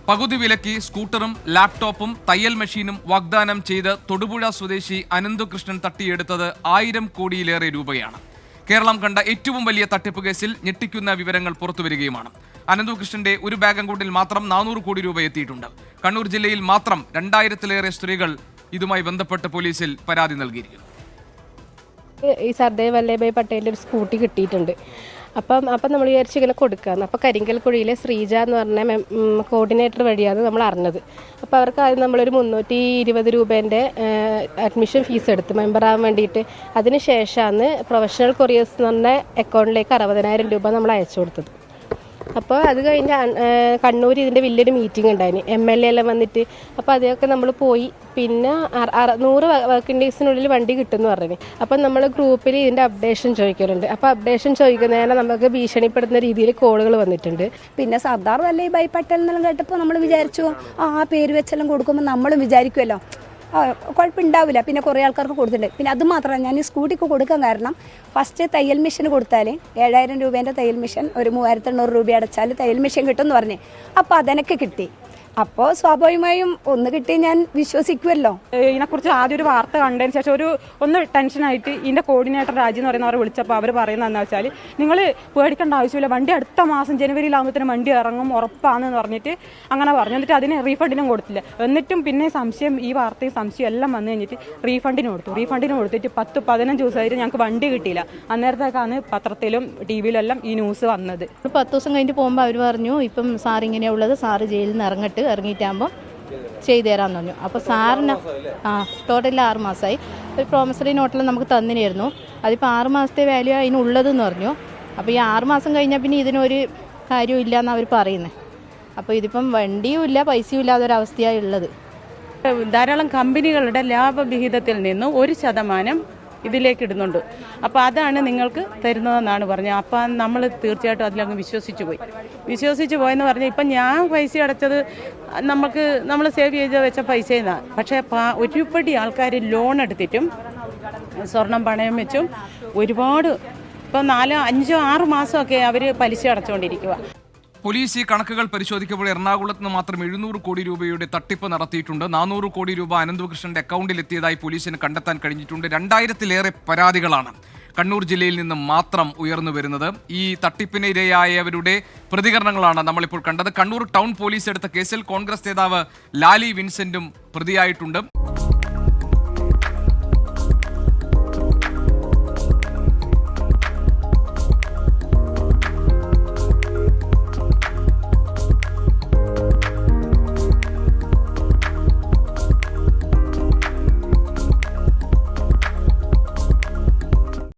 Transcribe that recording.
പകുതി വിലയ്ക്ക് സ്കൂട്ടറും ലാപ്ടോപ്പും തയ്യൽ മെഷീനും വാഗ്ദാനം ചെയ്ത് തൊടുപുഴ സ്വദേശി അനന്തകൃഷ്ണൻ തട്ടിയെടുത്തത് 1000 കോടിയിലേറെ രൂപയാണ്. കേരളം കണ്ട ഏറ്റവും വലിയ തട്ടിപ്പ് കേസിൽ ഞെട്ടിക്കുന്ന വിവരങ്ങൾ പുറത്തുവരികയുമാണ്. അനന്തകൃഷ്ണന്റെ ഒരു ബാങ്ക് അക്കൗണ്ടിൽ മാത്രം 400 കോടി രൂപ എത്തിയിട്ടുണ്ട്. കണ്ണൂർ ജില്ലയിൽ മാത്രം 2000-ലേറെ സ്ത്രീകൾ ഇതുമായി ബന്ധപ്പെട്ട് പോലീസിൽ പരാതി നൽകിയിരിക്കുന്നു. ഈ സർദാർ വല്ലഭായ് പട്ടേലിൻ്റെ ഒരു സ്കൂട്ടി കിട്ടിയിട്ടുണ്ട്. അപ്പം നമ്മൾ വിചാരിച്ച് ഇങ്ങനെ കൊടുക്കാമെന്ന്. അപ്പോൾ കരിങ്കൽക്കുഴിയിലെ ശ്രീജ എന്ന് പറഞ്ഞ കോർഡിനേറ്റർ വഴിയാണ് നമ്മൾ അറിഞ്ഞത്. അപ്പോൾ അവർക്ക് ആദ്യം നമ്മളൊരു 320 രൂപേൻ്റെ അഡ്മിഷൻ ഫീസ് എടുത്ത് മെമ്പറാകാൻ വേണ്ടിയിട്ട്. അതിന് ശേഷമാണ് പ്രൊഫഷണൽ കൊറിയേഴ്സ് എന്ന് പറഞ്ഞ അക്കൗണ്ടിലേക്ക് 60,000 രൂപ നമ്മൾ അയച്ചു കൊടുത്തത്. അപ്പോൾ അത് കഴിഞ്ഞ് കണ്ണൂർ ഇതിൻ്റെ വലിയൊരു മീറ്റിംഗ് ഉണ്ടായിന്, MLA എല്ലാം വന്നിട്ട്. അപ്പോൾ അതൊക്കെ നമ്മൾ പോയി. പിന്നെ 100 വർക്കിംഗ് ഡേയ്സിനുള്ളിൽ വണ്ടി കിട്ടുമെന്ന് പറഞ്ഞു. അപ്പം നമ്മൾ ഗ്രൂപ്പിൽ ഇതിൻ്റെ അപ്ഡേഷൻ ചോദിക്കലുണ്ട്. അപ്പോൾ അപ്ഡേഷൻ ചോദിക്കുന്നതിന് നമുക്ക് ഭീഷണിപ്പെടുന്ന രീതിയിൽ കോളുകൾ വന്നിട്ടുണ്ട്. പിന്നെ സർദാർ വല്ലഭായ് പട്ടേൽ എന്നെല്ലാം കേട്ടപ്പോൾ നമ്മൾ വിചാരിച്ചു ആ പേര് വെച്ചെല്ലാം കൊടുക്കുമ്പോൾ നമ്മളും വിചാരിക്കുമല്ലോ കുഴപ്പമുണ്ടാവില്ല. പിന്നെ കുറേ ആൾക്കാർക്ക് കൊടുത്തിട്ടുണ്ട്. പിന്നെ അത് മാത്രമല്ല, ഞാൻ ഈ സ്കൂട്ടിക്ക് കൊടുക്കാൻ കാരണം ഫസ്റ്റ് തയ്യൽ മെഷീൻ കൊടുത്താൽ 7000 രൂപേൻ്റെ തയ്യൽ മെഷീൻ ഒരു 3800 രൂപ അടച്ചാൽ തയ്യൽ മെഷീൻ കിട്ടുമെന്ന് പറഞ്ഞ്. അപ്പോൾ അതെനിക്ക് കിട്ടി. അപ്പോൾ സ്വാഭാവികമായും ഒന്ന് കിട്ടി ഞാൻ വിശ്വസിക്കുമല്ലോ. ഇതിനെക്കുറിച്ച് ആദ്യം ഒരു വാർത്ത കണ്ടതിന് ശേഷം ഒന്ന് ടെൻഷനായിട്ട് ഇതിൻ്റെ കോർഡിനേറ്റർ രാജി എന്ന് പറയുന്നവരെ വിളിച്ചപ്പോൾ അവർ പറയുന്നതെന്ന് വെച്ചാൽ നിങ്ങൾ പേടിക്കേണ്ട ആവശ്യമില്ല, വണ്ടി അടുത്ത മാസം ജനുവരിയിലാകുമ്പോഴത്തേനും വണ്ടി ഇറങ്ങും ഉറപ്പാണെന്ന് പറഞ്ഞിട്ട് അങ്ങനെ പറഞ്ഞു. എന്നിട്ട് അതിന് റീഫണ്ടിനും കൊടുത്തില്ല. എന്നിട്ടും പിന്നെ സംശയം, ഈ വാർത്തയും സംശയം എല്ലാം വന്നു കഴിഞ്ഞിട്ട് റീഫണ്ടിന് കൊടുത്തിട്ട് 10-15 ദിവസമായിട്ട് ഞങ്ങൾക്ക് വണ്ടി കിട്ടിയില്ല. അന്നേരത്തേക്കാണ് പത്രത്തിലും TV-യിലും എല്ലാം ഈ ന്യൂസ് വന്നത്. 10 ദിവസം കഴിഞ്ഞിട്ട് പോകുമ്പോൾ അവർ പറഞ്ഞു ഇപ്പം സാർ ഇങ്ങനെയുള്ളത്, സാറ് ജയിലിൽ നിന്ന് ഇറങ്ങിയിട്ടാകുമ്പോൾ ചെയ്തു തരാമെന്ന് പറഞ്ഞു. അപ്പോൾ സാറിന് ടോട്ടൽ 6 മാസമായി. ഒരു പ്രോമിസറി നോട്ടിൽ നമുക്ക് തന്നിനായിരുന്നു. അതിപ്പോൾ 6 മാസത്തെ വാല്യൂ അതിനുള്ളതെന്ന് പറഞ്ഞു. അപ്പോൾ ഈ 6 മാസം കഴിഞ്ഞാൽ പിന്നെ ഇതിനൊരു കാര്യവും ഇല്ല എന്നാണ് അവർ പറയുന്നത്. അപ്പോൾ ഇതിപ്പം വണ്ടിയും ഇല്ല പൈസയും ഇല്ലാതൊരവസ്ഥയാണ് ഉള്ളത്. ധാരാളം കമ്പനികളുടെ ലാഭവിഹിതത്തിൽ നിന്ന് 1% ഇതിലേക്ക് ഇടുന്നുണ്ട്. അപ്പോൾ അതാണ് നിങ്ങൾക്ക് തരുന്നതെന്നാണ് പറഞ്ഞത്. അപ്പം നമ്മൾ തീർച്ചയായിട്ടും അതിലങ്ങ് വിശ്വസിച്ച് പോയെന്ന് പറഞ്ഞാൽ ഇപ്പം ഞാൻ പൈസ അടച്ചത് നമ്മൾ സേവ് ചെയ്ത് വെച്ച പൈസയെന്നാണ്. പക്ഷേ ഒരുപടി ആൾക്കാർ ലോൺ എടുത്തിട്ടും സ്വർണം പണയം വെച്ചും ഒരുപാട് ഇപ്പം 4-5-6 മാസമൊക്കെ അവർ പലിശ അടച്ചുകൊണ്ടിരിക്കുക. പോലീസ് ഈ കണക്കുകൾ പരിശോധിക്കുമ്പോൾ എറണാകുളത്ത് നിന്ന് മാത്രം 700 കോടി രൂപയുടെ തട്ടിപ്പ് നടത്തിയിട്ടുണ്ട്. 400 കോടി രൂപ അനന്തകൃഷ്ണന്റെ അക്കൗണ്ടിൽ എത്തിയതായി പോലീസിന് കണ്ടെത്താൻ കഴിഞ്ഞിട്ടുണ്ട്. 2000-ലേറെ പരാതികളാണ് കണ്ണൂർ ജില്ലയിൽ നിന്ന് മാത്രം ഉയർന്നു വരുന്നത്. ഈ തട്ടിപ്പിന് ഇരയായവരുടെ പ്രതികരണങ്ങളാണ് നമ്മളിപ്പോൾ കണ്ടത്. കണ്ണൂർ ടൗൺ പോലീസ് എടുത്ത കേസിൽ കോൺഗ്രസ് നേതാവ് ലാലി വിൻസെന്റും പ്രതിയായിട്ടുണ്ട്.